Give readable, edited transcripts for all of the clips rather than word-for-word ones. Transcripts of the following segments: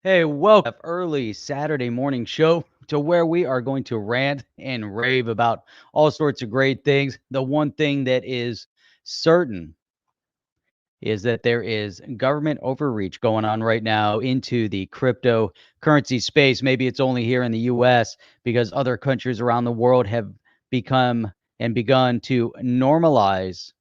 Hey, welcome to early Saturday morning show to where we are going to rant and rave about all sorts of great things. The one thing that is certain is that there is government overreach going on right now into the cryptocurrency space. Maybe it's only here in the US because other countries around the world have become and begun to normalize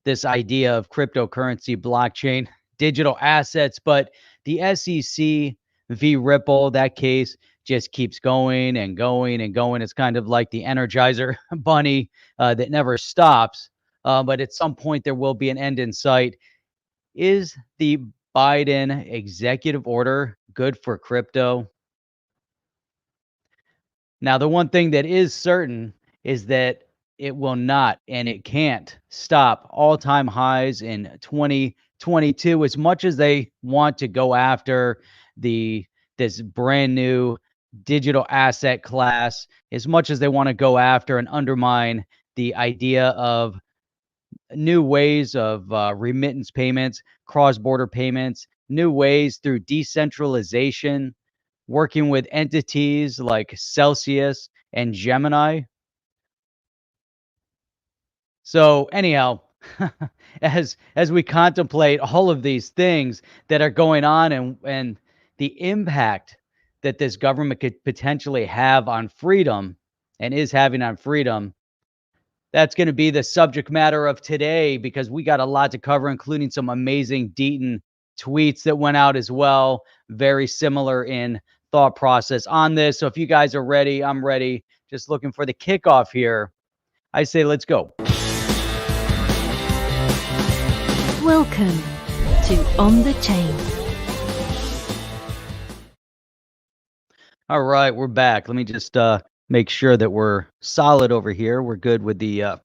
this idea of cryptocurrency, blockchain, digital assets. But the SEC v. Ripple, that case just keeps going and going and going. It's kind of like the Energizer bunny that never stops. But at some point, there will be an end in sight. Is the Biden executive order good for crypto? Now, the one thing that is certain is that it will not and it can't stop all-time highs in 2022 as much as they want to go after the this brand new digital asset class, as much as they want to go after and undermine the idea of new ways of remittance payments, cross-border payments, new ways through decentralization, working with entities like Celsius and Gemini. So anyhow, as we contemplate all of these things that are going on and the impact that this government could potentially have on freedom and is having on freedom, that's going to be the subject matter of today because we got a lot to cover, including some amazing Deaton tweets that went out as well. Very similar in thought process on this. So if you guys are ready, I'm ready. Just looking for the kickoff here. I say let's go. Welcome to On the Chain. All right, we're back. Let me just make sure that we're solid over here. We're good with the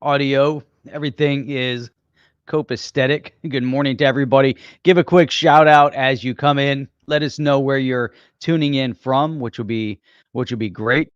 audio. Everything is copacetic. Good morning to everybody. Give a quick shout out as you come in. Let us know where you're tuning in from, which will be great.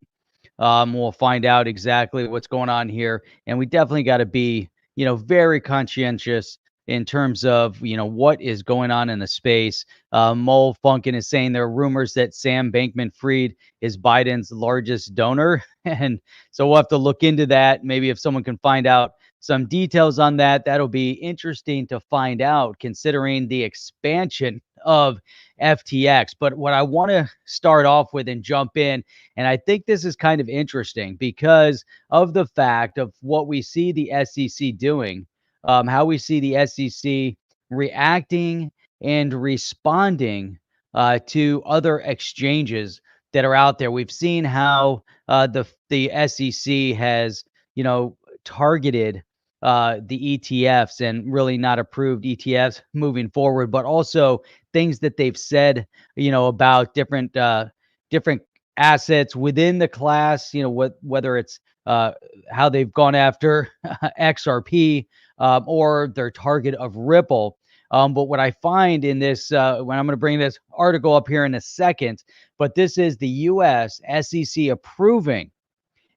We'll find out exactly what's going on here, and we definitely got to be, very conscientious in terms of, what is going on in the space. Mole Funkin is saying there are rumors that Sam Bankman-Fried is Biden's largest donor, and so we'll have to look into that. Maybe if someone can find out some details on that, that'll be interesting to find out, considering the expansion of FTX. But what I want to start off with and jump in, and I think this is kind of interesting because of the fact of what we see the SEC doing, how we see the SEC reacting and responding to other exchanges that are out there. We've seen how the SEC has, targeted the ETFs and really not approved ETFs moving forward, but also things that they've said, about different assets within the class, whether it's how they've gone after XRP or their target of Ripple. But what I find in this, when I'm going to bring this article up here in a second, but this is the U.S. SEC approving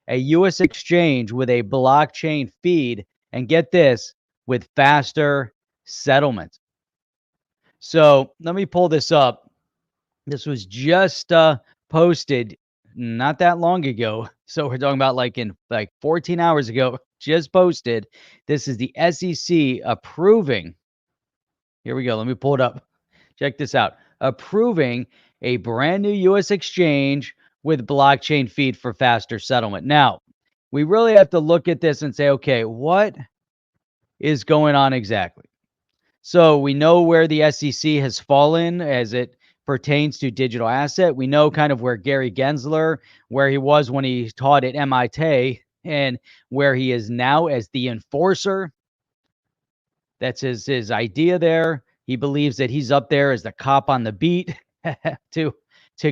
a U.S. exchange with a blockchain feed, and get this, with faster settlement. So let me pull this up. This was just posted not that long ago. So we're talking about like 14 hours ago, just posted. This is the SEC approving. Here we go. Let me pull it up. Check this out. Approving a brand new U.S. exchange with blockchain feed for faster settlement. Now, we really have to look at this and say, okay, what is going on exactly? So we know where the SEC has fallen as it pertains to digital asset. We know kind of where Gary Gensler, where he was when he taught at MIT, and where he is now as the enforcer. That's his idea there. He believes that he's up there as the cop on the beat to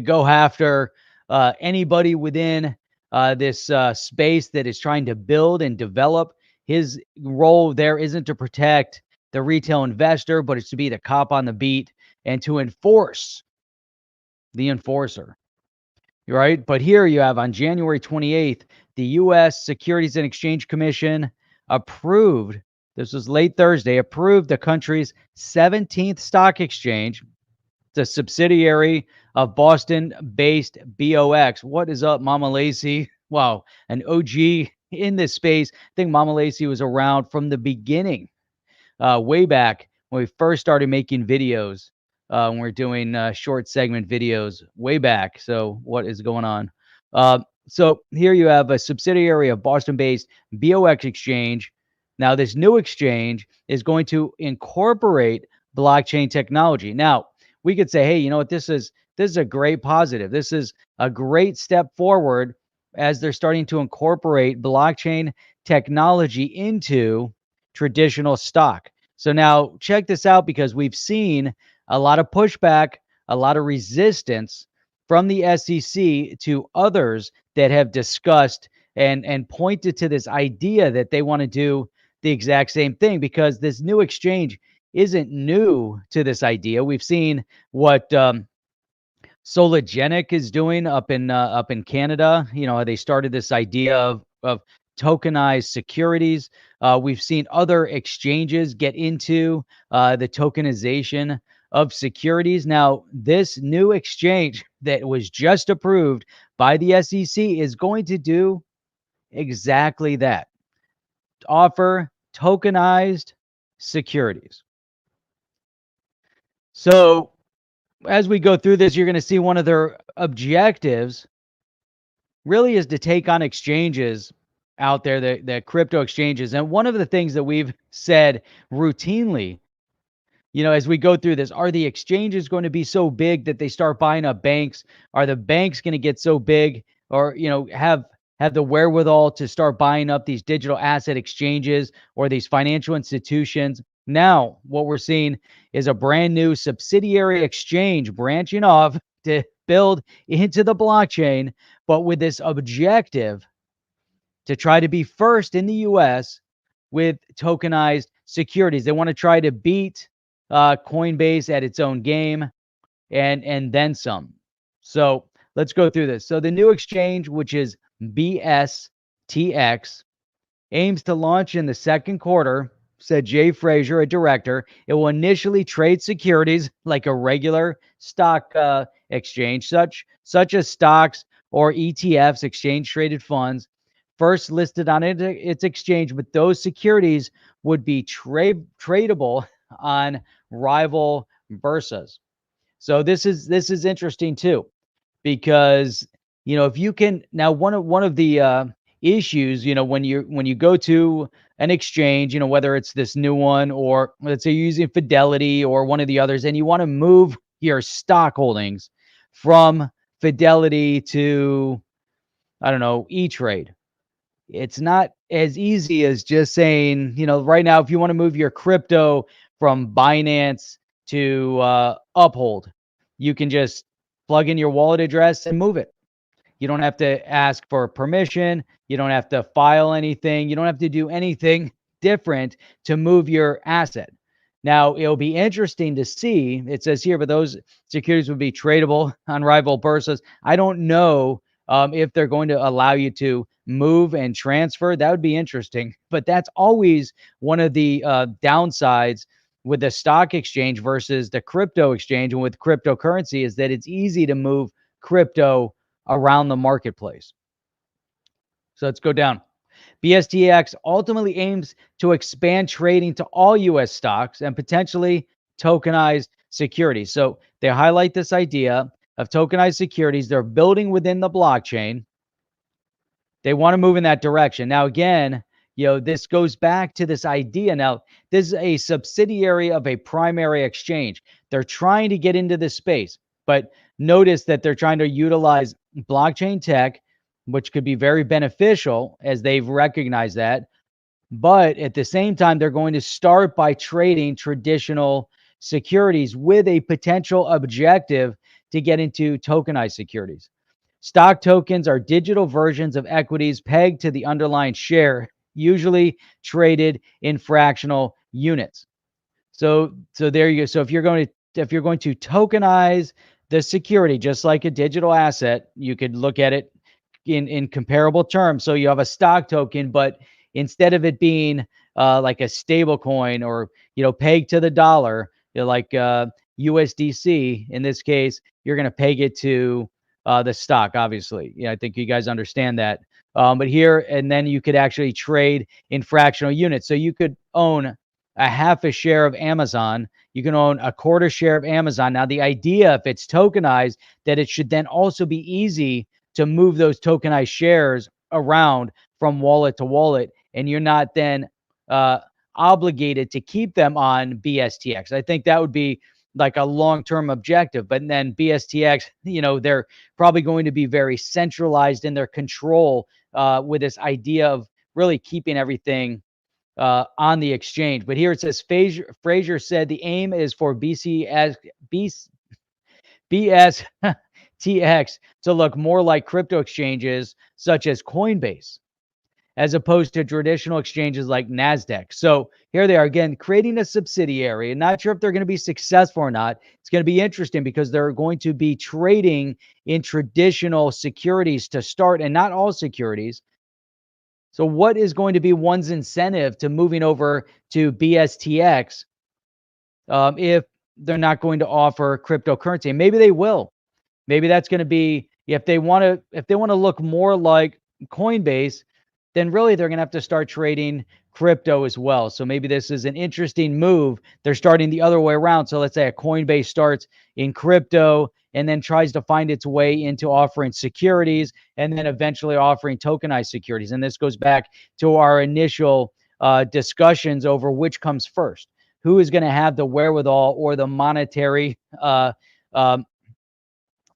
go after anybody within this space that is trying to build and develop. His role there isn't to protect the retail investor, but it's to be the cop on the beat and to enforce the enforcer. Right? But here you have on January 28th, the U.S. Securities and Exchange Commission approved, this was late Thursday, approved the country's 17th stock exchange It's a subsidiary of Boston-based BOX. What is up, Mama Lacey? Wow, an OG in this space. I think Mama Lacey was around from the beginning, way back when we first started making videos. When we're doing short segment videos way back. So what is going on? So here you have a subsidiary of Boston-based BOX exchange. Now this new exchange is going to incorporate blockchain technology. Now we could say, hey, you know what? This is a great positive. This is a great step forward as they're starting to incorporate blockchain technology into traditional stock. So now check this out, because we've seen a lot of pushback, a lot of resistance from the SEC to others that have discussed and pointed to this idea that they want to do the exact same thing, because this new exchange isn't new to this idea. We've seen what Sologenic is doing up in Canada. You know, they started this idea of tokenized securities. We've seen other exchanges get into the tokenization of securities. Now, this new exchange that was just approved by the SEC is going to do exactly that: offer tokenized securities. So as we go through this, you're going to see one of their objectives really is to take on exchanges out there, the crypto exchanges. And one of the things that we've said routinely, you know, as we go through this, are the exchanges going to be so big that they start buying up banks? Are the banks going to get so big, or, you know, have the wherewithal to start buying up these digital asset exchanges or these financial institutions? Now, what we're seeing is a brand new subsidiary exchange branching off to build into the blockchain, but with this objective to try to be first in the US with tokenized securities. They want to try to beat Coinbase at its own game and then some. So let's go through this. So the new exchange, which is BSTX, aims to launch in the second quarter, said Jay Frazier, a director. It will initially trade securities like a regular stock exchange, such as stocks or ETFs, exchange traded funds, first listed on its exchange, but those securities would be tradable on rival bourses. So this is interesting too, because, you know, if you can now, one of the issues, you know, when you go to an exchange, you know, whether it's this new one, or let's say you're using Fidelity or one of the others, and you want to move your stock holdings from Fidelity to, I don't know, E-Trade, it's not as easy as just saying, you know, right now, if you want to move your crypto from Binance to Uphold, you can just plug in your wallet address and move it. You don't have to ask for permission. You don't have to file anything. You don't have to do anything different to move your asset. Now, it'll be interesting to see, it says here, but those securities would be tradable on rival bourses. I don't know if they're going to allow you to move and transfer. That would be interesting. But that's always one of the downsides with the stock exchange versus the crypto exchange and with cryptocurrency, is that it's easy to move crypto around the marketplace. So let's go down. BSTX ultimately aims to expand trading to all U.S. stocks and potentially tokenized securities. So they highlight this idea of tokenized securities. They're building within the blockchain. They want to move in that direction. Now, again, you know, this goes back to this idea. Now, this is a subsidiary of a primary exchange. They're trying to get into this space, but notice that they're trying to utilize blockchain tech, which could be very beneficial, as they've recognized that. But at the same time, they're going to start by trading traditional securities with a potential objective to get into tokenized securities. Stock tokens are digital versions of equities pegged to the underlying share, usually traded in fractional units. So there you go. So if you're going to tokenize the security, just like a digital asset, you could look at it in comparable terms. So you have a stock token, but instead of it being like a stable coin, or, you know, pegged to the dollar, you know, like USDC. In this case, you're going to peg it to the stock, obviously. Yeah, I think you guys understand that. But here, and then you could actually trade in fractional units. So you could own a half a share of Amazon. You can own a quarter share of Amazon. Now, the idea, if it's tokenized, that it should then also be easy to move those tokenized shares around from wallet to wallet, and you're not then obligated to keep them on BSTX. I think that would be like a long-term objective. But then BSTX, they're probably going to be very centralized in their control with this idea of really keeping everything on the exchange. But here it says, Fraser said the aim is for BSTX to look more like crypto exchanges such as Coinbase, as opposed to traditional exchanges like NASDAQ. So here they are again, creating a subsidiary, and not sure if they're going to be successful or not. It's going to be interesting because they're going to be trading in traditional securities to start, and not all securities. So what is going to be one's incentive to moving over to BSTX if they're not going to offer cryptocurrency? And maybe they will. Maybe that's going to be, if they want to look more like Coinbase, then really they're going to have to start trading crypto as well. So maybe this is an interesting move. They're starting the other way around. So let's say a Coinbase starts in crypto and then tries to find its way into offering securities and then eventually offering tokenized securities. And this goes back to our initial discussions over which comes first. Who is going to have the wherewithal or the monetary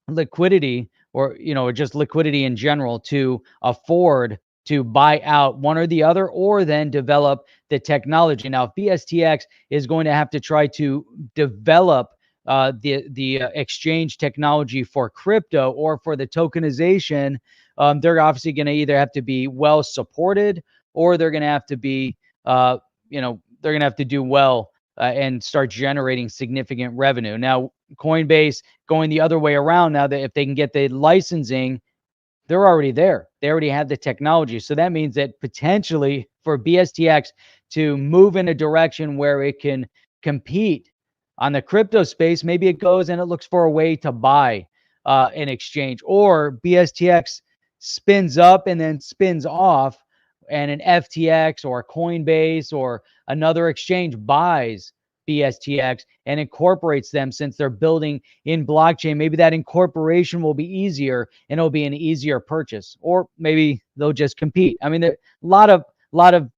liquidity, or just liquidity in general, to afford to buy out one or the other, or then develop the technology. Now, if BSTX is going to have to try to develop the exchange technology for crypto or for the tokenization, they're obviously going to either have to be well supported, or they're going to have to be, they're going to have to do well and start generating significant revenue. Now, Coinbase going the other way around, now that if they can get the licensing, they're already there. They already have the technology. So that means that potentially for BSTX to move in a direction where it can compete on the crypto space, maybe it goes and it looks for a way to buy an exchange, or BSTX spins up and then spins off, and an FTX or Coinbase or another exchange buys BSTX and incorporates them. Since they're building in blockchain, maybe that incorporation will be easier and it'll be an easier purchase, or maybe they'll just compete. I mean, there are a lot of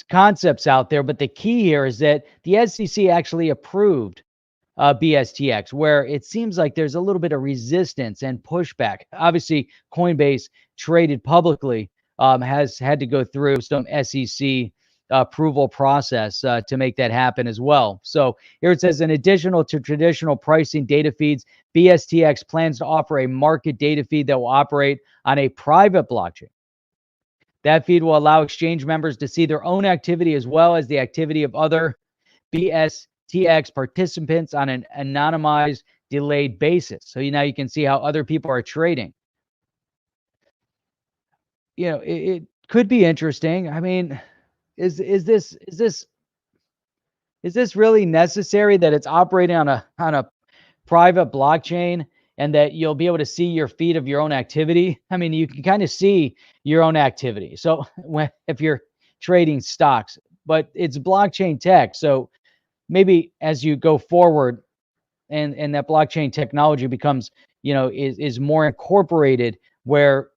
concepts out there, but the key here is that the SEC actually approved BSTX, where it seems like there's a little bit of resistance and pushback. Obviously, Coinbase, traded publicly, has had to go through some SEC approval process to make that happen as well. So here it says, in addition to traditional pricing data feeds, BSTX plans to offer a market data feed that will operate on a private blockchain. That feed will allow exchange members to see their own activity as well as the activity of other BSTX participants on an anonymized, delayed basis. So now you can see how other people are trading. It could be interesting. I mean, is this really necessary that it's operating on a private blockchain and that you'll be able to see your feed of your own activity? I mean, you can kind of see your own activity. So if you're trading stocks, but it's blockchain tech. So maybe as you go forward and that blockchain technology becomes, is more incorporated, where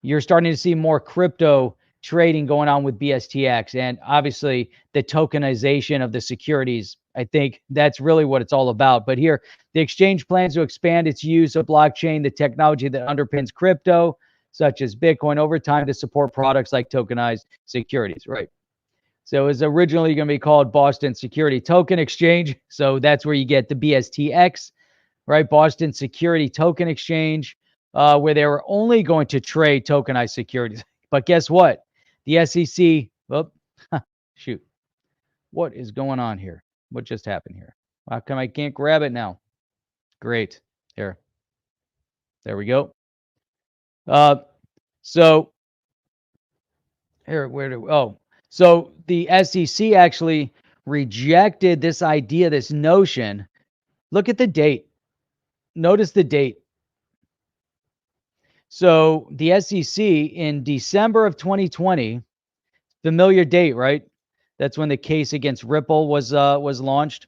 you're starting to see more crypto trading going on with BSTX, and obviously the tokenization of the securities. I think that's really what it's all about. But here, the exchange plans to expand its use of blockchain, the technology that underpins crypto, such as Bitcoin, over time to support products like tokenized securities, right? So it was originally going to be called Boston Security Token Exchange. So that's where you get the BSTX, right? Boston Security Token Exchange, where they were only going to trade tokenized securities. But guess what? The SEC, shoot. What is going on here? What just happened here? How come I can't grab it now? Great. Here. There we go. So here, so the SEC actually rejected this idea, this notion Look at the date. Notice the date. So the SEC in December of 2020, familiar date, right? That's when the case against Ripple was launched.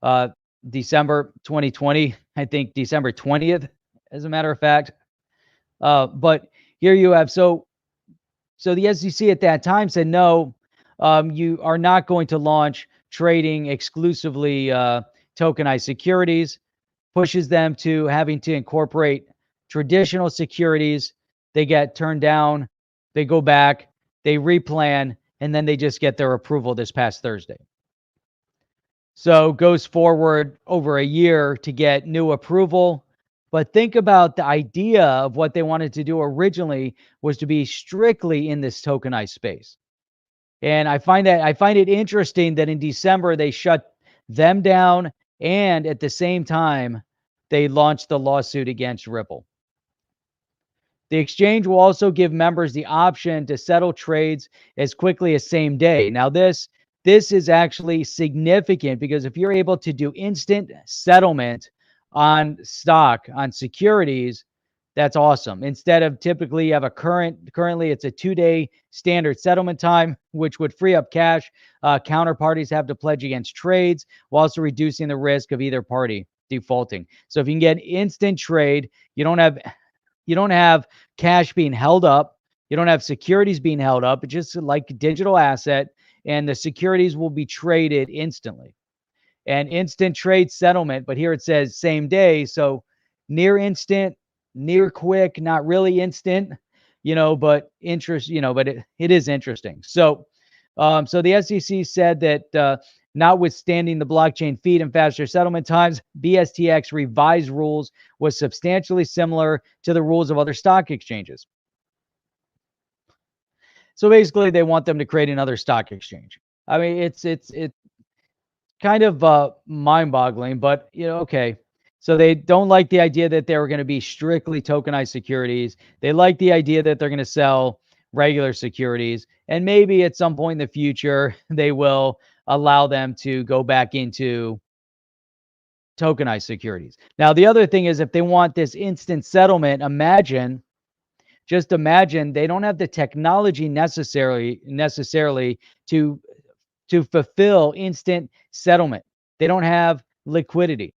Uh, December 2020, I think December 20th, as a matter of fact. But here you have so the SEC at that time said no, you are not going to launch trading exclusively tokenized securities. Pushes them to having to incorporate traditional securities. They get turned down, they go back, they replan, and then they just get their approval this past Thursday. So goes forward over a year to get new approval. But think about the idea of what they wanted to do originally was to be strictly in this tokenized space. And I find it interesting that in December they shut them down, and at the same time they launched the lawsuit against Ripple. The exchange will also give members the option to settle trades as quickly as same day. Now this is actually significant because if you're able to do instant settlement on stock, on securities, that's awesome. Instead of typically you have currently it's a 2-day standard settlement time, which would free up cash. Counterparties have to pledge against trades while also reducing the risk of either party defaulting. So if you can get instant trade, you don't have cash being held up. You don't have securities being held up. It's just like a digital asset, and the securities will be traded instantly. And instant trade settlement, but here it says same day. So near instant, near quick, not really instant, but it is interesting. So, so the SEC said that notwithstanding the blockchain feed and faster settlement times, BSTX revised rules was substantially similar to the rules of other stock exchanges. So basically, they want them to create another stock exchange. I mean, it's kind of mind-boggling, but okay. So they don't like the idea that they were going to be strictly tokenized securities. They like the idea that they're going to sell regular securities, and maybe at some point in the future they will allow them to go back into tokenized securities. Now, the other thing is if they want this instant settlement, just imagine they don't have the technology necessarily to fulfill instant settlement. They don't have liquidity.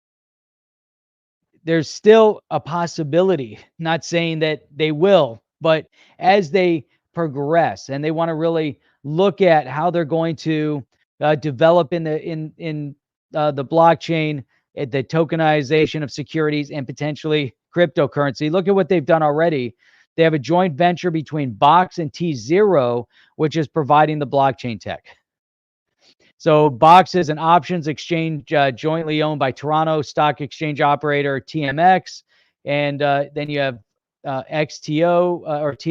There's still a possibility, not saying that they will, but as they progress and they want to really look at how they're going to develop in the blockchain, the tokenization of securities and potentially cryptocurrency. Look at what they've done already. They have a joint venture between Box and T0, which is providing the blockchain tech. So Box is an options exchange jointly owned by Toronto Stock Exchange operator TMX, and then you have XTO,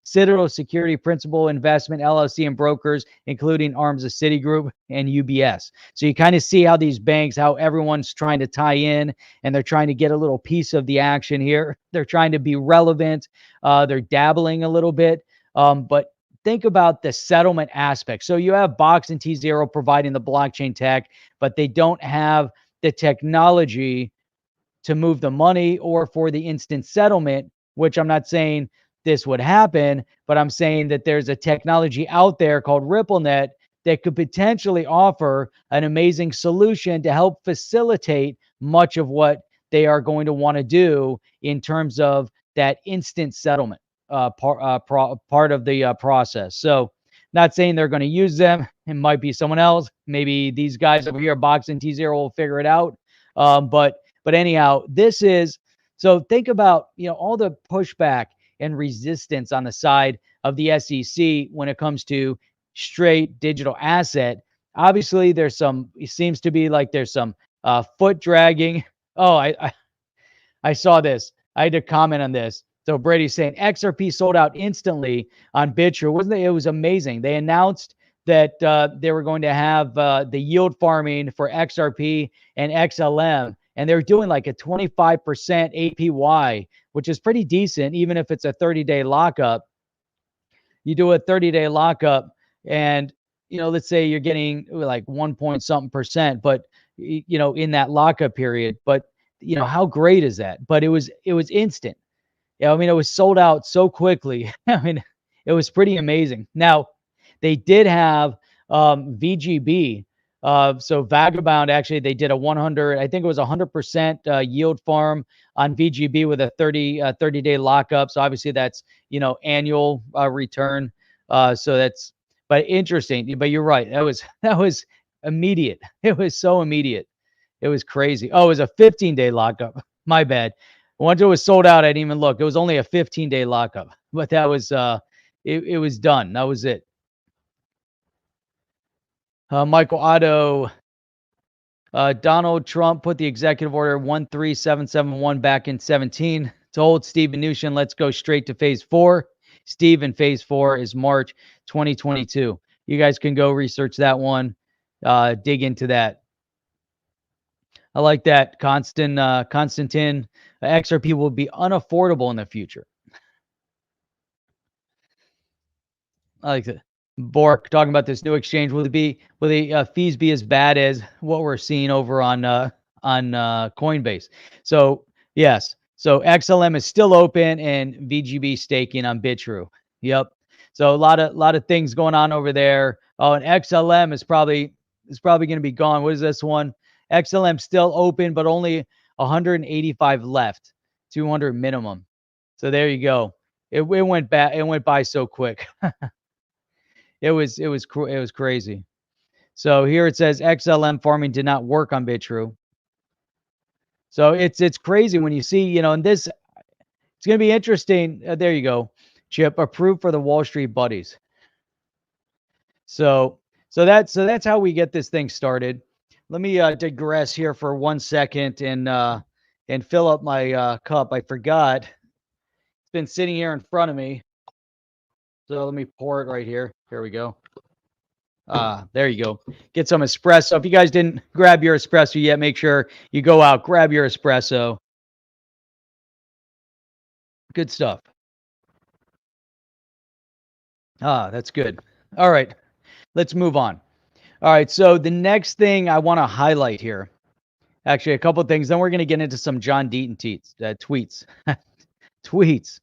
Citadel Security Principal Investment LLC, and brokers, including arms of Citigroup and UBS. So you kind of see how these banks, how everyone's trying to tie in, and they're trying to get a little piece of the action here. They're trying to be relevant. They're dabbling a little bit, but think about the settlement aspect. So you have Box and T0 providing the blockchain tech, but they don't have the technology to move the money or for the instant settlement, which I'm not saying this would happen, but I'm saying that there's a technology out there called RippleNet that could potentially offer an amazing solution to help facilitate much of what they are going to want to do in terms of that instant settlement. Part of the process. So not saying they're going to use them. It might be someone else. Maybe these guys over here, Box and T0, will figure it out. But anyhow, this is, so think about, all the pushback and resistance on the side of the SEC when it comes to straight digital asset. Obviously, it seems to be like there's some foot dragging. Oh, I saw this. I had to comment on this. So Brady's saying XRP sold out instantly on BitTrue. Wasn't it? It was amazing. They announced that they were going to have the yield farming for XRP and XLM, and they're doing like a 25% APY, which is pretty decent, even if it's a 30-day lockup. You do a 30-day lockup, and let's say you're getting like 1 point something percent, but in that lockup period. But how great is that? But it was instant. Yeah, I mean, it was sold out so quickly. I mean, it was pretty amazing. Now, they did have VGB. So Vagabond, actually, they did a 100, I think it was 100% yield farm on VGB with a 30-day lockup. So obviously that's, annual return. So that's, but interesting. But you're right. That was immediate. It was so immediate. It was crazy. Oh, it was a 15-day lockup. My bad. Once it was sold out, I didn't even look. It was only a 15-day lockup, but that was it was done. That was it. Michael Otto, Donald Trump put the executive order 13771 back in 17. Told Steve Mnuchin, let's go straight to phase 4. Steve, in phase 4 is March 2022. You guys can go research that one, dig into that. I like that. Constantine, XRP will be unaffordable in the future. I like that. Bork talking about this new exchange. Will the fees be as bad as what we're seeing over on Coinbase? So yes. So XLM is still open and VGB staking on Bitrue. Yep. So a lot of things going on over there. Oh, and XLM is probably going to be gone. What is this one? XLM still open, but only 185 left. 200 minimum. So there you go. It went back. It went by so quick. It was crazy. So here it says XLM farming did not work on Bitrue. So it's crazy when you see, and this, it's going to be interesting. There you go. Chip approved for the Wall Street buddies. So that's how we get this thing started. Let me digress here for 1 second and fill up my cup. I forgot. It's been sitting here in front of me. So let me pour it right here. Here we go. There you go. Get some espresso. If you guys didn't grab your espresso yet, make sure you go out, grab your espresso. Good stuff. That's good. All right, let's move on. All right, so the next thing I want to highlight here, actually a couple of things, then we're going to get into some John Deaton tweets. Tweets.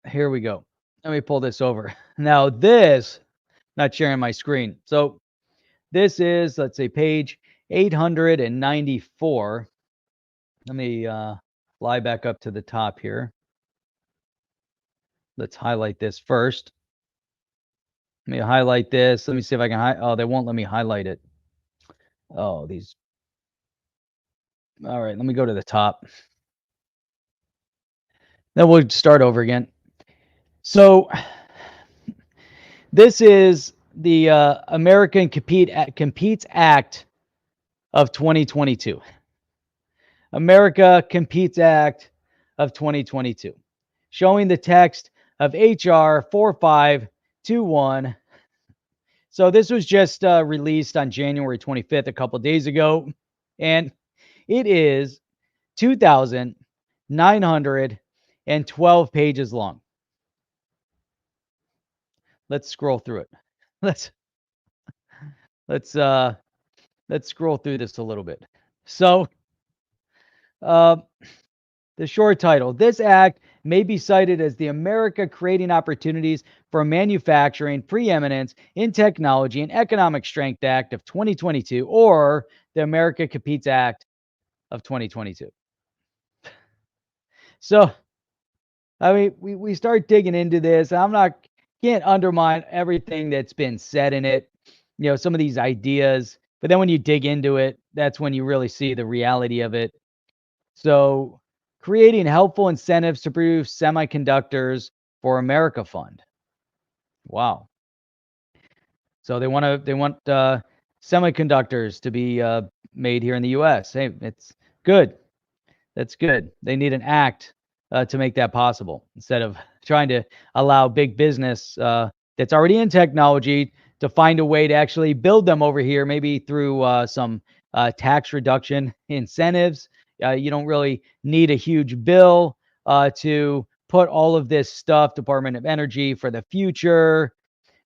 Here we go. Let me pull this over. Now this, not sharing my screen. So this is, let's say, page 894. Let me fly back up to the top here. Let's highlight this first. Let me highlight this. Let me see if I can oh, they won't let me highlight it. Oh, these. All right, let me go to the top. Then we'll start over again. So this is the American Competes Act of 2022. America Competes Act of 2022. Showing the text of HR 4521. So this was just released on January 25th, a couple days ago. And it is 2,912 pages long. Let's scroll through it. Let's scroll through this a little bit. So the short title, this act may be cited as the America Creating Opportunities for Manufacturing Preeminence in Technology and Economic Strength Act of 2022, or the America Competes Act of 2022. So, I mean, we start digging into this. Can't undermine everything that's been said in it, some of these ideas, but then when you dig into it, that's when you really see the reality of it. So, creating helpful incentives to produce semiconductors for America Fund. Wow. So they want semiconductors to be made here in the U.S. Hey, it's good. That's good. They need an act to make that possible instead of trying to allow big business that's already in technology to find a way to actually build them over here, maybe through some tax reduction incentives. You don't really need a huge bill to put all of this stuff, Department of Energy for the future,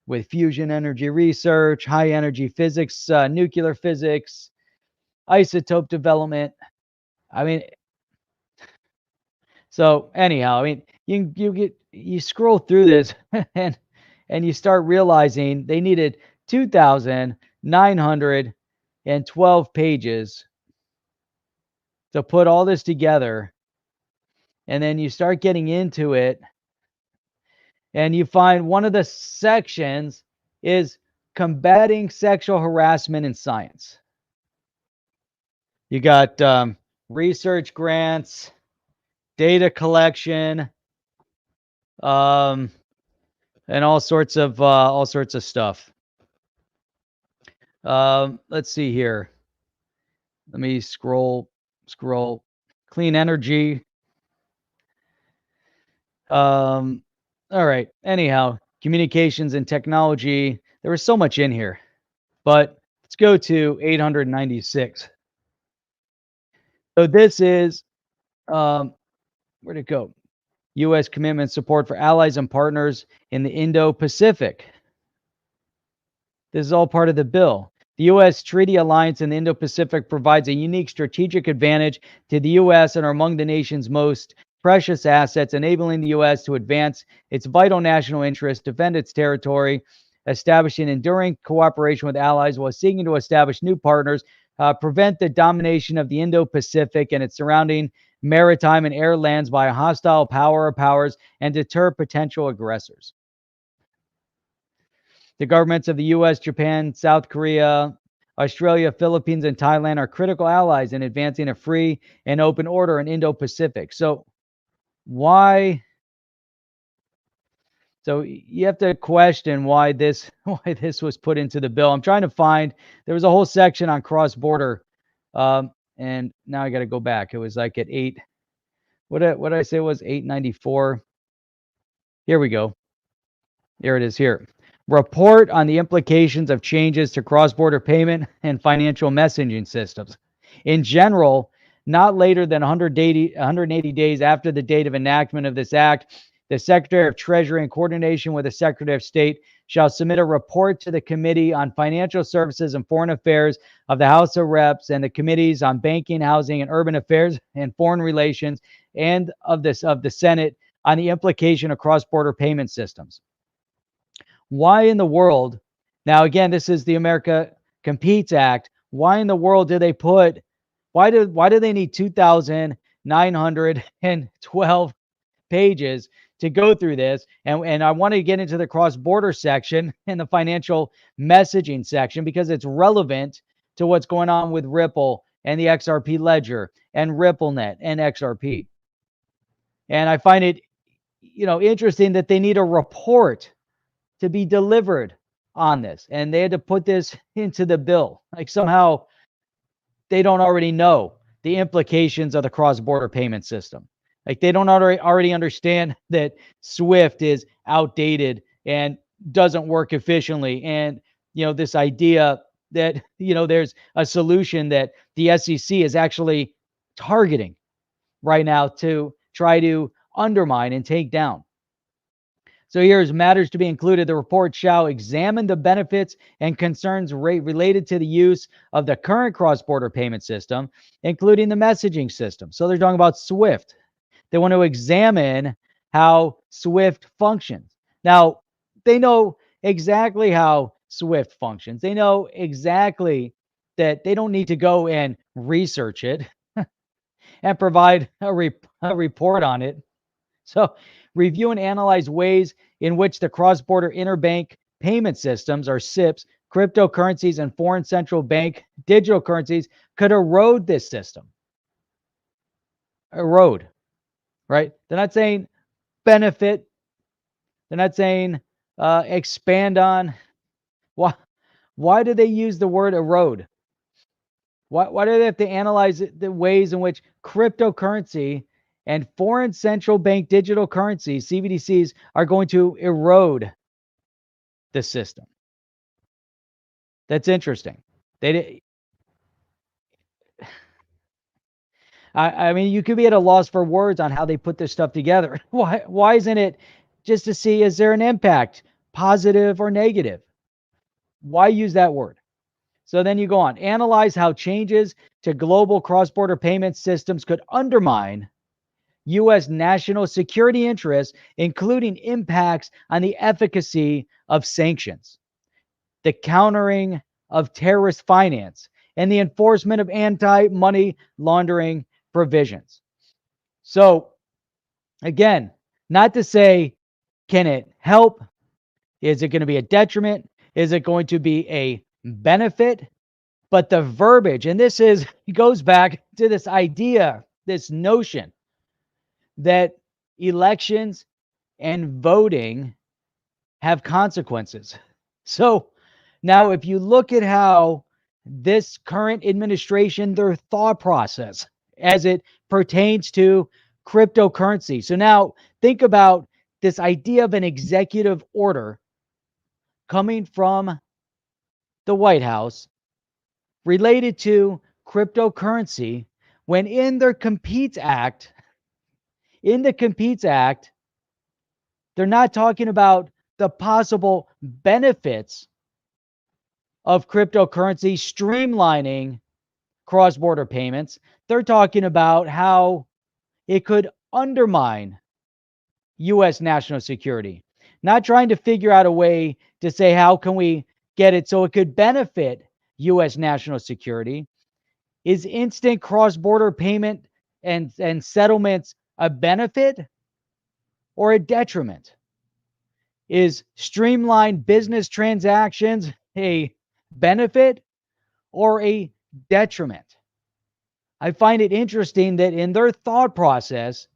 with fusion energy research, high energy physics, nuclear physics, isotope development. I mean, so anyhow, I mean, you scroll through this and you start realizing they needed 2,912 pages to put all this together. And then you start getting into it and you find one of the sections is combating sexual harassment in science. You got research grants, data collection, and all sorts of stuff. Let's see here. Let me scroll. Clean energy. All right. Anyhow, communications and technology. There was so much in here, but let's go to 896. So this is where'd it go? U.S. commitment support for allies and partners in the Indo-Pacific. This is all part of the bill. The U.S. Treaty Alliance in the Indo-Pacific provides a unique strategic advantage to the U.S. and are among the nation's most precious assets, enabling the U.S. to advance its vital national interests, defend its territory, establishing enduring cooperation with allies while seeking to establish new partners, prevent the domination of the Indo-Pacific and its surrounding maritime and air lands by a hostile power or powers, and deter potential aggressors. The governments of the U.S., Japan, South Korea, Australia, Philippines, and Thailand are critical allies in advancing a free and open order in Indo-Pacific. So why? So you have to question why this was put into the bill. I'm trying to find. There was a whole section on cross-border, and now I got to go back. It was like at 8. What did I say it was 894? Here we go. Here it is. Here. Report on the implications of changes to cross-border payment and financial messaging systems. In general, not later than 180 days after the date of enactment of this act, the Secretary of Treasury, in coordination with the Secretary of State, shall submit a report to the Committee on Financial Services and Foreign Affairs of the House of Reps and the Committees on Banking, Housing, and Urban Affairs and Foreign Relations and of the Senate on the implication of cross-border payment systems. Why in the world? Now, again, this is the America Competes Act. Why in the world do they put? Why do they need 2,912 pages to go through this? And I want to get into the cross-border section and the financial messaging section because it's relevant to what's going on with Ripple and the XRP ledger and RippleNet and XRP. And I find it, interesting that they need a report to be delivered on this, and they had to put this into the bill. Like somehow they don't already know the implications of the cross-border payment system. Like they don't already understand that SWIFT is outdated and doesn't work efficiently, and this idea that there's a solution that the SEC is actually targeting right now to try to undermine and take down. So here's matters to be included. The report shall examine the benefits and concerns related to the use of the current cross-border payment system, including the messaging system. So they're talking about SWIFT. They want to examine how SWIFT functions. Now, they know exactly how SWIFT functions. They know exactly that they don't need to go and research it and provide a report on it. So review and analyze ways in which the cross-border interbank payment systems, or SIPs, cryptocurrencies, and foreign central bank digital currencies could erode this system. Erode, right? They're not saying benefit. They're not saying expand on. Why do they use the word erode? Why do they have to analyze the ways in which cryptocurrency and foreign central bank digital currencies, CBDCs, are going to erode the system? That's interesting. I mean, you could be at a loss for words on how they put this stuff together. Why isn't it just to see, is there an impact, positive or negative? Why use that word? So then you go on, analyze how changes to global cross-border payment systems could undermine U.S. national security interests, including impacts on the efficacy of sanctions, the countering of terrorist finance, and the enforcement of anti-money laundering provisions. So again, not to say, can it help? Is it going to be a detriment? Is it going to be a benefit? But the verbiage, and this is, it goes back to this idea, this notion that elections and voting have consequences. So now, if you look at how this current administration, their thought process as it pertains to cryptocurrency. So now think about this idea of an executive order coming from the White House related to cryptocurrency when in the Competes Act, they're not talking about the possible benefits of cryptocurrency streamlining cross-border payments. They're talking about how it could undermine U.S. national security. Not trying to figure out a way to say, how can we get it so it could benefit U.S. national security? Is instant cross-border payment and settlements a benefit or a detriment? Is streamlined business transactions a benefit or a detriment? I find it interesting that in their thought process,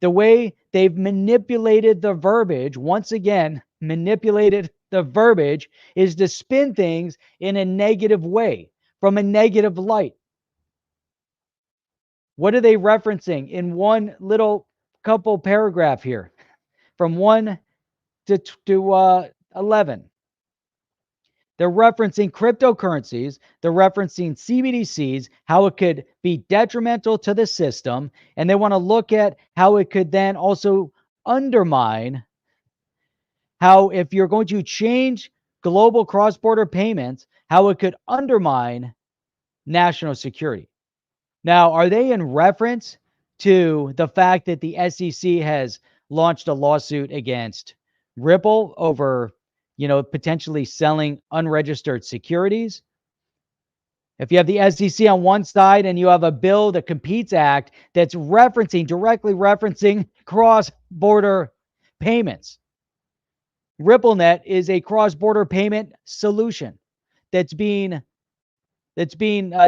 the way they've manipulated the verbiage, once again, manipulated the verbiage, is to spin things in a negative way, from a negative light. What are they referencing in one little couple paragraph here? From 1 to 11. They're referencing cryptocurrencies. They're referencing CBDCs, how it could be detrimental to the system. And they want to look at how it could then also undermine, how if you're going to change global cross-border payments, how it could undermine national security. Now, are they in reference to the fact that the SEC has launched a lawsuit against Ripple over, potentially selling unregistered securities? If you have the SEC on one side and you have a bill, the Competes Act, that's directly referencing cross-border payments. RippleNet is a cross-border payment solution that's being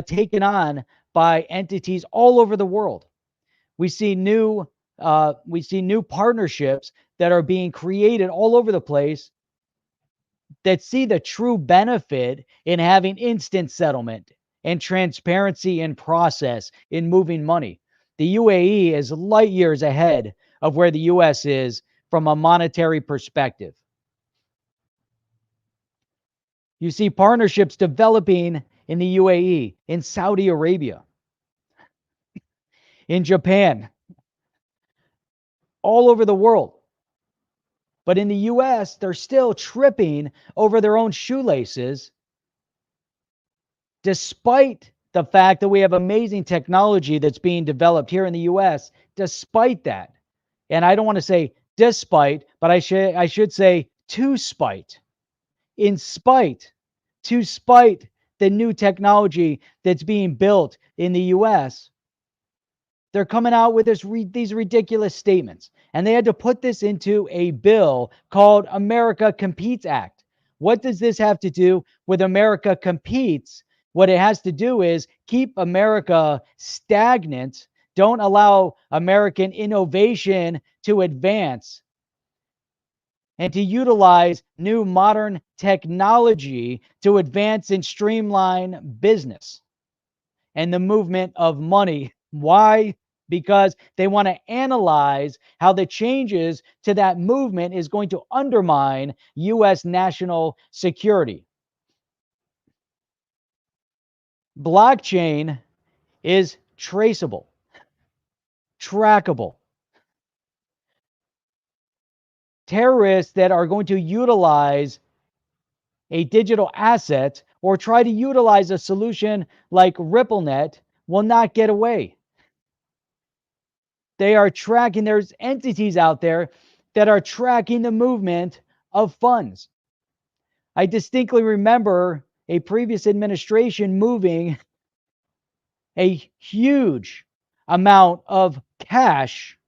taken on by entities all over the world. We see new partnerships that are being created all over the place that see the true benefit in having instant settlement and transparency in process in moving money. The UAE is light years ahead of where the US is from a monetary perspective. You see partnerships developing in the UAE, in Saudi Arabia, in Japan, all over the world. But in the US, they're still tripping over their own shoelaces, despite the fact that we have amazing technology that's being developed here in the US, despite that. And I don't want to say despite, but I should say to spite. To spite the new technology that's being built in the US, they're coming out with these ridiculous statements. And they had to put this into a bill called America Competes Act. What does this have to do with America Competes? What it has to do is keep America stagnant, don't allow American innovation to advance, and to utilize new modern technology to advance and streamline business and the movement of money. Why? Because they want to analyze how the changes to that movement is going to undermine U.S. national security. Blockchain is traceable, trackable. Terrorists that are going to utilize a digital asset or try to utilize a solution like RippleNet will not get away. They are tracking, there's entities out there that are tracking the movement of funds. I distinctly remember a previous administration moving a huge amount of cash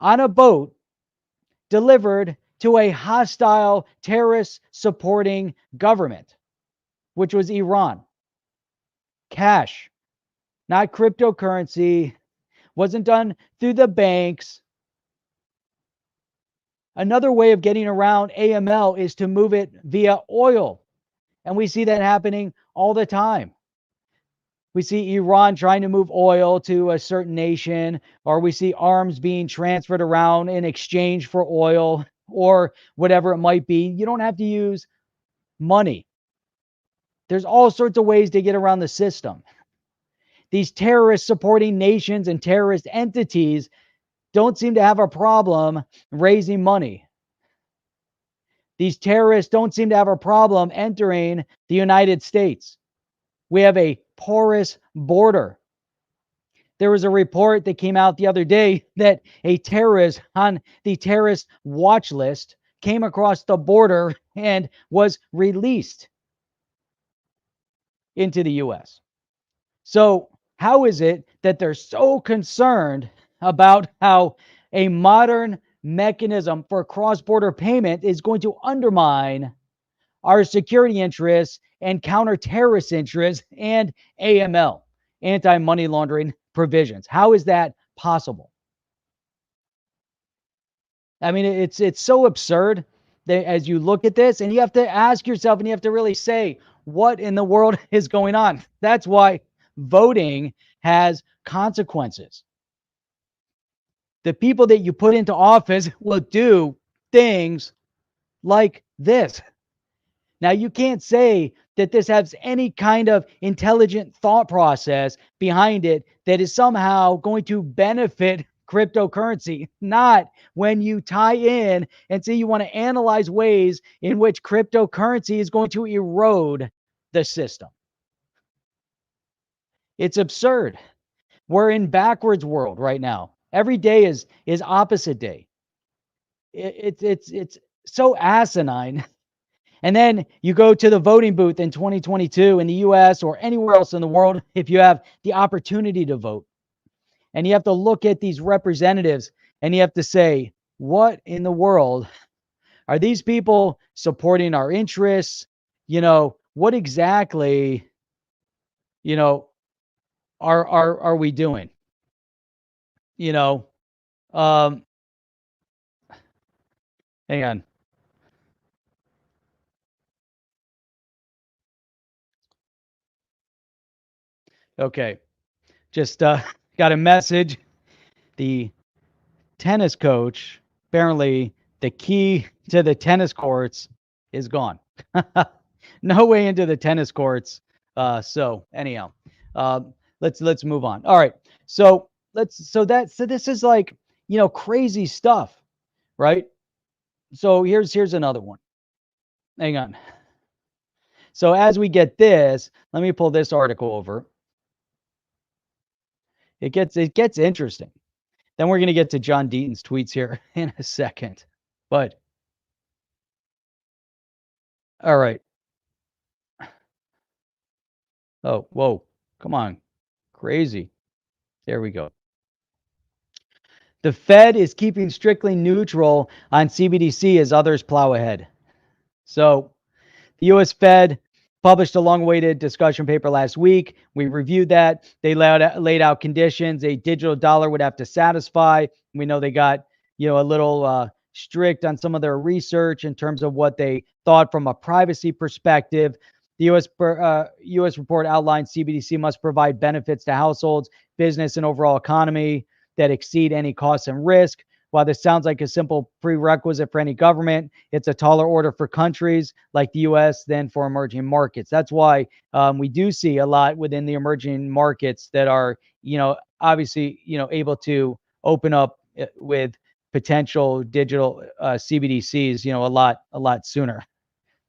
on a boat delivered to a hostile terrorist supporting government, which was Iran. Cash, not cryptocurrency, wasn't done through the banks. Another way of getting around AML is to move it via oil. And we see that happening all the time. We see Iran trying to move oil to a certain nation, or we see arms being transferred around in exchange for oil, or whatever it might be. You don't have to use money. There's all sorts of ways to get around the system. These terrorist supporting nations and terrorist entities don't seem to have a problem raising money. These terrorists don't seem to have a problem entering the United States. We have a porous border. There was a report that came out the other day that a terrorist on the terrorist watch list came across the border and was released into the US. So, how is it that they're so concerned about how a modern mechanism for cross-border payment is going to undermine our security interests and counter-terrorist interests and AML, anti-money laundering provisions? How is that possible? I mean, it's so absurd that as you look at this, and you have to ask yourself, and you have to really say, what in the world is going on? That's why voting has consequences. The people that you put into office will do things like this. Now, you can't say that this has any kind of intelligent thought process behind it that is somehow going to benefit cryptocurrency. Not when you tie in and say you want to analyze ways in which cryptocurrency is going to erode the system. It's absurd. We're in backwards world right now. Every day is opposite day. It's so asinine. And then you go to the voting booth in 2022 in the US or anywhere else in the world, if you have the opportunity to vote, and you have to look at these representatives and you have to say, what in the world are these people supporting our interests? What exactly, are we doing? Um, hang on. Okay. Just got a message. The tennis coach, apparently the key to the tennis courts is gone. No way into the tennis courts. So anyhow, let's move on. All right. So this is like, crazy stuff, right? So here's another one. Hang on. So as we get this, let me pull this article over. It gets interesting. Then we're going to get to John Deaton's tweets here in a second. But all right. Oh, whoa. Come on. Crazy. There we go. The Fed is keeping strictly neutral on CBDC as others plow ahead. So the US Fed published a long-awaited discussion paper last week. We reviewed that. They laid out conditions a digital dollar would have to satisfy. We know they got, a little strict on some of their research in terms of what they thought from a privacy perspective. The US report outlined CBDC must provide benefits to households, business, and overall economy that exceed any costs and risk. While this sounds like a simple prerequisite for any government, it's a taller order for countries like the US than for emerging markets. That's why we do see a lot within the emerging markets that are, obviously, able to open up with potential digital CBDCs, a lot sooner.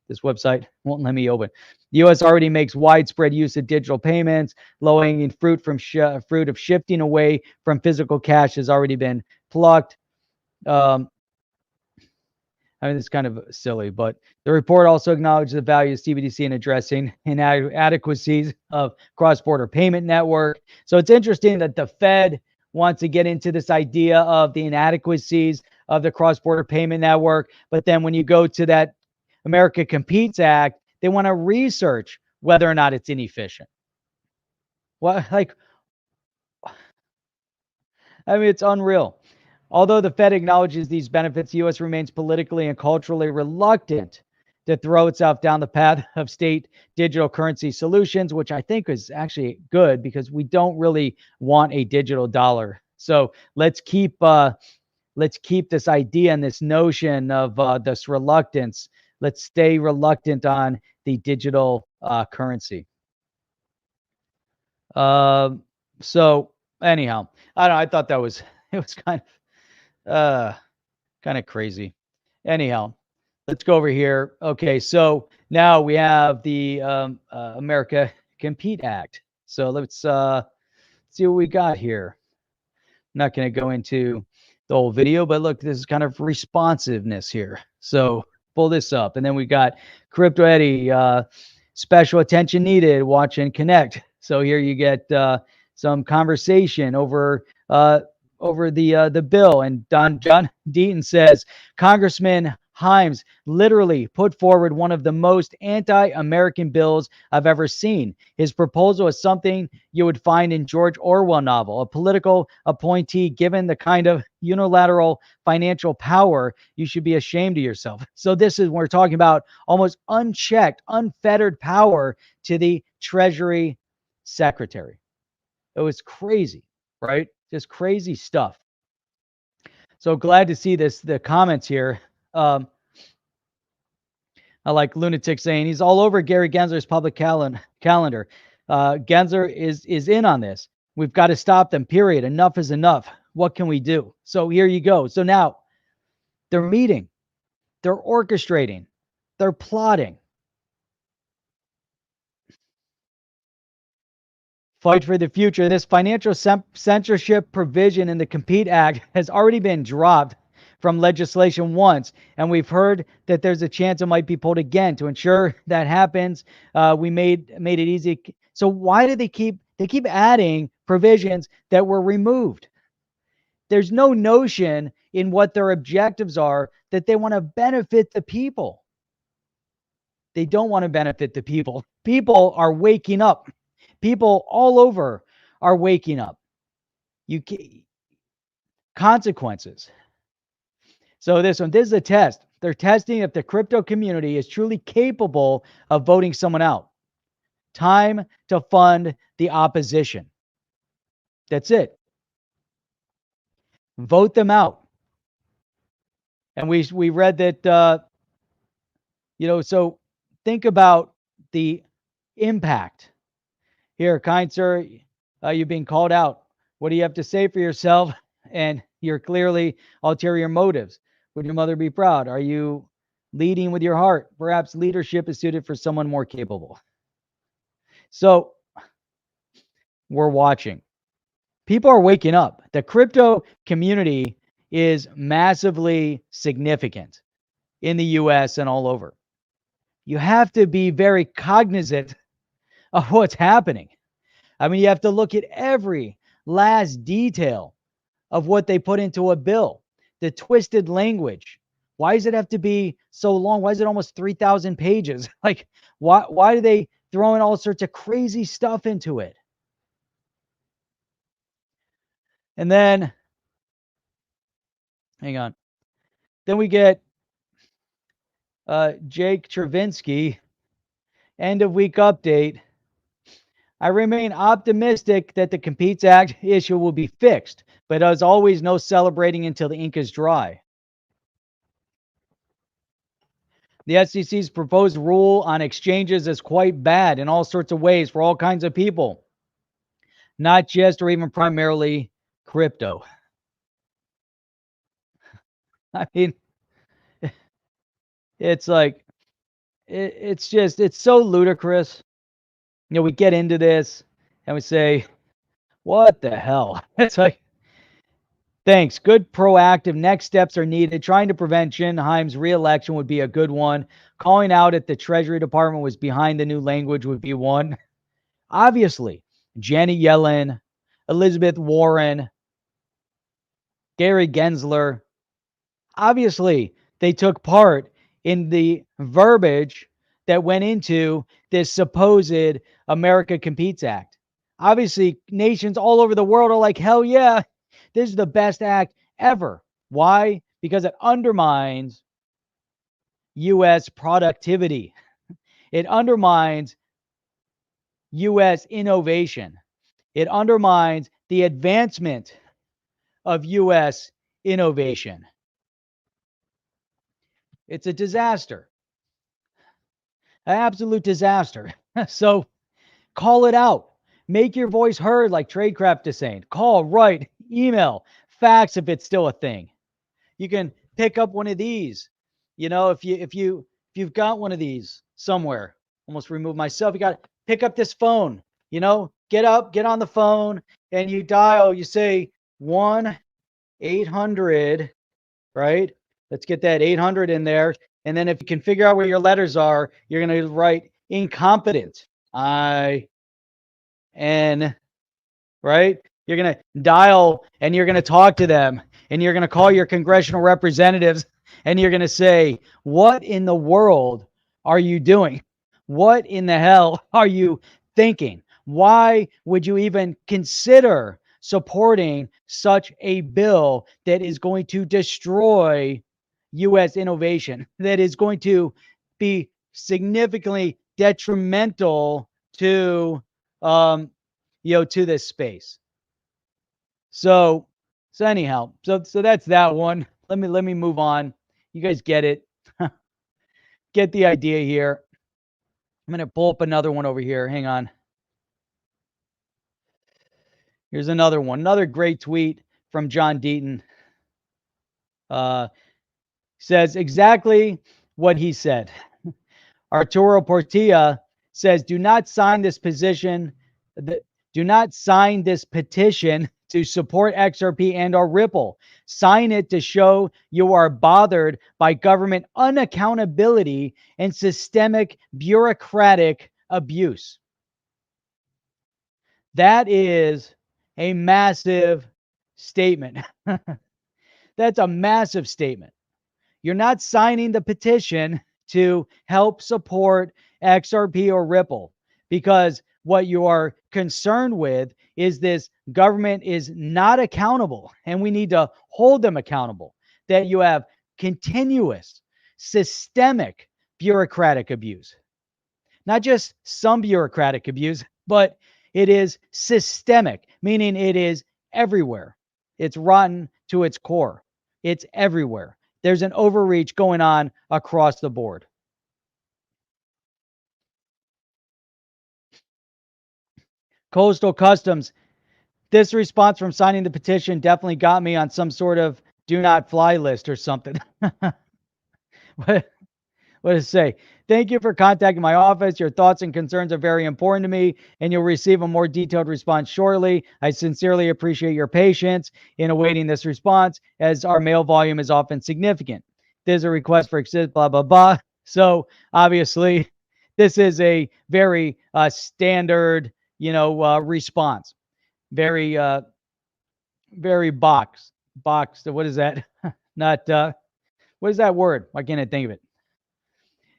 This website won't let me open. The U.S. already makes widespread use of digital payments. Low-hanging fruit fruit of shifting away from physical cash has already been plucked. I mean, it's kind of silly, but the report also acknowledged the value of CBDC in addressing inadequacies of cross-border payment network. So it's interesting that the Fed wants to get into this idea of the inadequacies of the cross-border payment network. But then when you go to that America Competes Act, they want to research whether or not it's inefficient. What, like, I mean, it's unreal. Although the Fed acknowledges these benefits, the U.S. remains politically and culturally reluctant to throw itself down the path of state digital currency solutions, which I think is actually good because we don't really want a digital dollar. So let's keep this idea and this notion of this reluctance. Let's stay reluctant on the digital currency. So anyhow, I don't know. I thought that was it was kind of crazy. Anyhow, let's go over here. Okay, so now we have the America Compete Act. So let's see what we got here. I'm not going to go into the whole video, but look, this is kind of responsiveness here. So pull this up, and then we got Crypto Eddie, special attention needed. Watch and connect. So here you get some conversation over the bill, and John Deaton says Congressman Himes literally put forward one of the most anti-American bills I've ever seen. His proposal is something you would find in George Orwell novel. A political appointee given the kind of unilateral financial power, you should be ashamed of yourself. So this is, we're talking about almost unchecked, unfettered power to the Treasury Secretary. It was crazy, right? Just crazy stuff. So glad to see the comments here. I like Lunatic saying he's all over Gary Gensler's public calendar. Gensler is in on this. We've got to stop them, period. Enough is enough. What can we do? So here you go. So now they're meeting, they're orchestrating, they're plotting. Fight for the future. This financial censorship provision in the Compete Act has already been dropped from legislation once, and we've heard that there's a chance it might be pulled again. To ensure that happens, we made it easy. So why do they keep adding provisions that were removed? There's no notion in what their objectives are that they want to benefit the people. They don't want to benefit the people. People are waking up. People all over are waking up. Consequences. So this is a test. They're testing if the crypto community is truly capable of voting someone out. Time to fund the opposition. That's it. Vote them out. And we read that, so think about the impact. Here, kind sir, you're being called out. What do you have to say for yourself? And you're clearly ulterior motives. Would your mother be proud? Are you leading with your heart? Perhaps leadership is suited for someone more capable. So we're watching. People are waking up. The crypto community is massively significant in the US and all over. You have to be very cognizant of what's happening. I mean, you have to look at every last detail of what they put into a bill, the twisted language. Why does it have to be so long? Why is it almost 3,000 pages? Like, why do they throw in all sorts of crazy stuff into it? And then, hang on. Then we get Jake Travinsky, end of week update. I remain optimistic that the Competes Act issue will be fixed, but as always, no celebrating until the ink is dry. The SEC's proposed rule on exchanges is quite bad in all sorts of ways for all kinds of people, not just or even primarily crypto. I mean, it's like, it's so ludicrous. We get into this and we say, what the hell? It's like, thanks. Good proactive next steps are needed. Trying to prevention. Himes' re-election would be a good one. Calling out at the Treasury Department was behind the new language would be one. Obviously, Janet Yellen, Elizabeth Warren, Gary Gensler, obviously they took part in the verbiage that went into this supposed America Competes Act. Obviously, nations all over the world are like, hell yeah, this is the best act ever. Why? Because it undermines U.S. productivity. It undermines U.S. innovation. It undermines the advancement of U.S. innovation. It's a disaster, an absolute disaster. So call it out. Make your voice heard, like Tradecraft is saying. Call, write, email, fax if it's still a thing. You can pick up one of these. If you've got one of these somewhere, almost remove myself. You got to pick up this phone. Get up, get on the phone, and you dial. You say 1-800, right? Let's get that 800 in there. And then if you can figure out where your letters are, you're going to write incompetent. I-N, right? You're going to dial and you're going to talk to them and you're going to call your congressional representatives and you're going to say, what in the world are you doing? What in the hell are you thinking? Why would you even consider supporting such a bill that is going to destroy U.S. innovation, that is going to be significantly detrimental to to this space? So anyhow, so that's that one. Let me move on. You guys get it. Get the idea here. I'm going to pull up another one over here. Hang on. Here's another one. Another great tweet from John Deaton. Says exactly what he said. Arturo Portilla says, do not sign this petition to support XRP and or Ripple. Sign it to show you are bothered by government unaccountability and systemic bureaucratic abuse. That is a massive statement. That's a massive statement. You're not signing the petition to help support XRP or Ripple because what you are concerned with is this government is not accountable and we need to hold them accountable. That you have continuous, systemic bureaucratic abuse. Not just some bureaucratic abuse, but it is systemic, meaning it is everywhere. It's rotten to its core. It's everywhere. There's an overreach going on across the board. Coastal Customs. This response from signing the petition definitely got me on some sort of do not fly list or something. What does it say? Thank you for contacting my office. Your thoughts and concerns are very important to me, and you'll receive a more detailed response shortly. I sincerely appreciate your patience in awaiting this response, as our mail volume is often significant. There's a request for blah, blah, blah. So obviously, this is a very standard, response. Very, very boxed. What is that? Not, what is that word? Why can't I think of it?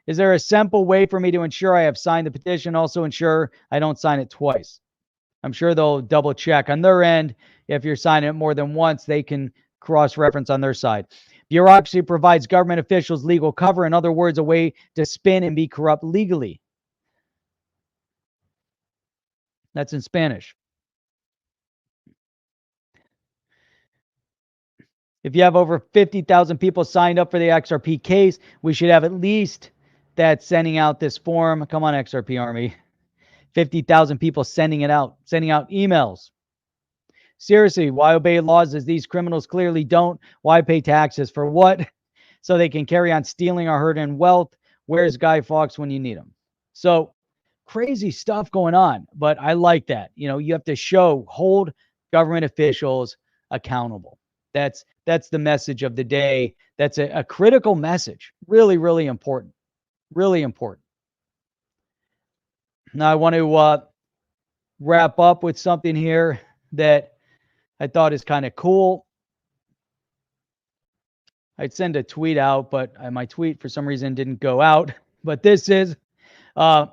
Is there a simple way for me to ensure I have signed the petition? Also ensure I don't sign it twice. I'm sure they'll double check on their end. If you're signing it more than once, they can cross-reference on their side. Bureaucracy provides government officials legal cover. In other words, a way to spin and be corrupt legally. That's in Spanish. If you have over 50,000 people signed up for the XRP case, we should have at least that sending out this form. Come on, XRP Army. 50,000 people sending out emails. Seriously, why obey laws as these criminals clearly don't? Why pay taxes for what? So they can carry on stealing our hard-earned wealth. Where's Guy Fawkes when you need him? So crazy stuff going on, but I like that. You have to hold government officials accountable. That's the message of the day. That's a critical message. Really, really important. Really important. Now I want to wrap up with something here that I thought is kind of cool. I'd send a tweet out, but my tweet for some reason didn't go out. But this is the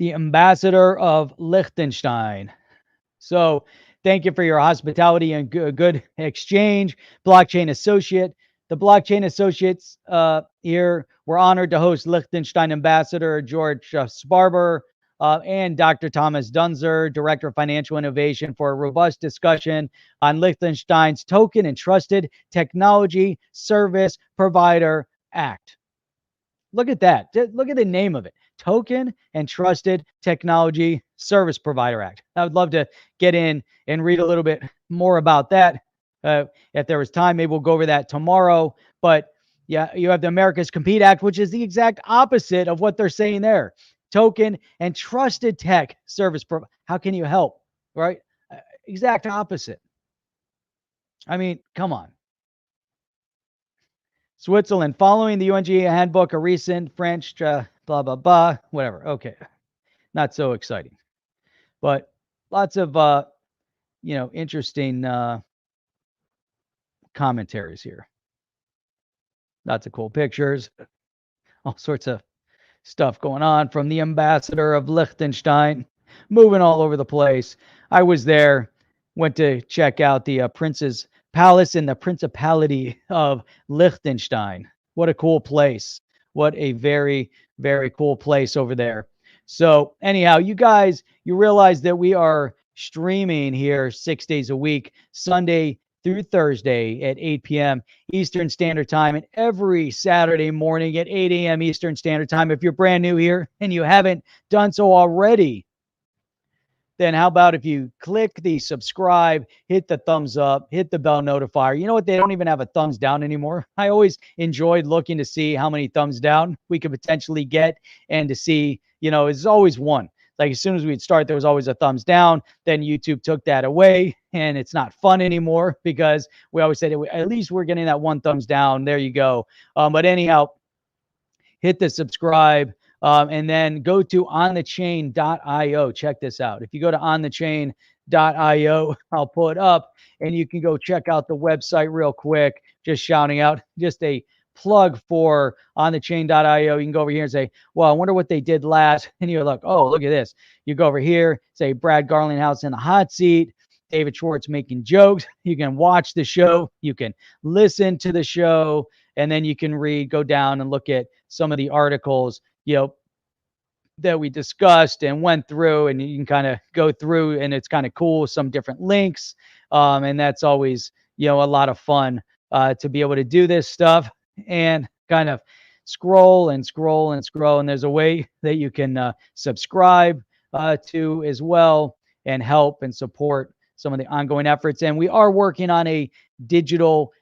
ambassador of Liechtenstein. So thank you for your hospitality and good exchange, blockchain associate. The blockchain associates here were honored to host Liechtenstein Ambassador Georg Sparber and Dr. Thomas Dunzer, Director of Financial Innovation, for a robust discussion on Liechtenstein's Token and Trusted Technology Service Provider Act. Look at that. Look at the name of it. Token and Trusted Technology Service Provider Act. I would love to get in and read a little bit more about that. If there was time, maybe we'll go over that tomorrow. But yeah, you have the America's Compete Act, which is the exact opposite of what they're saying there. Token and Trusted Tech Service Provider. How can you help? Right? Exact opposite. I mean, come on. Switzerland, following the UNGA handbook, a recent French, blah, blah, blah, whatever. Okay. Not so exciting. But lots of, interesting commentaries here. Lots of cool pictures. All sorts of stuff going on from the ambassador of Liechtenstein, moving all over the place. I was there, went to check out the Prince's Palace in the Principality of Liechtenstein. What a cool place. What a very, very cool place over there. So anyhow, you guys, you realize that we are streaming here 6 days a week, Sunday through Thursday at 8 p.m. Eastern Standard Time, and every Saturday morning at 8 a.m. Eastern Standard Time. If you're brand new here and you haven't done so already, then how about if you click the subscribe, hit the thumbs up, hit the bell notifier. You know what? They don't even have a thumbs down anymore. I always enjoyed looking to see how many thumbs down we could potentially get, and to see, it's always one. Like as soon as we'd start, there was always a thumbs down. Then YouTube took that away, and it's not fun anymore because we always said at least we're getting that one thumbs down. There you go. But anyhow, hit the subscribe. And then go to onthechain.io. Check this out. If you go to onthechain.io, I'll pull it up and you can go check out the website real quick. Just shouting out just a plug for onthechain.io. You can go over here and say, well, I wonder what they did last. And you're like, oh, look at this. You go over here, say Brad Garlinghouse in the hot seat, David Schwartz making jokes. You can watch the show. You can listen to the show. And then you can go down and look at some of the articles that we discussed and went through, and you can kind of go through, and it's kind of cool, some different links. And that's always, a lot of fun to be able to do this stuff and kind of scroll and scroll and scroll. And there's a way that you can subscribe to as well and help and support some of the ongoing efforts. And we are working on a digital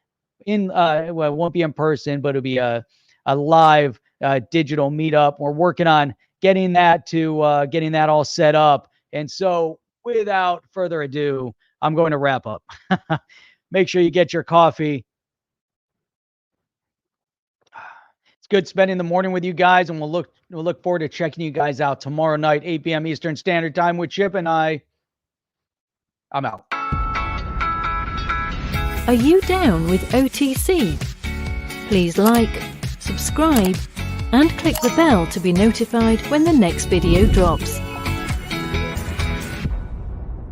it won't be in person, but it'll be a live digital meetup. We're working on getting that all set up. And so without further ado, I'm going to wrap up. Make sure you get your coffee. It's good spending the morning with you guys, and we'll look forward to checking you guys out tomorrow night, 8 p.m. Eastern Standard Time with Chip and I. I'm out. Are you down with OTC? Please like, subscribe, and click the bell to be notified when the next video drops.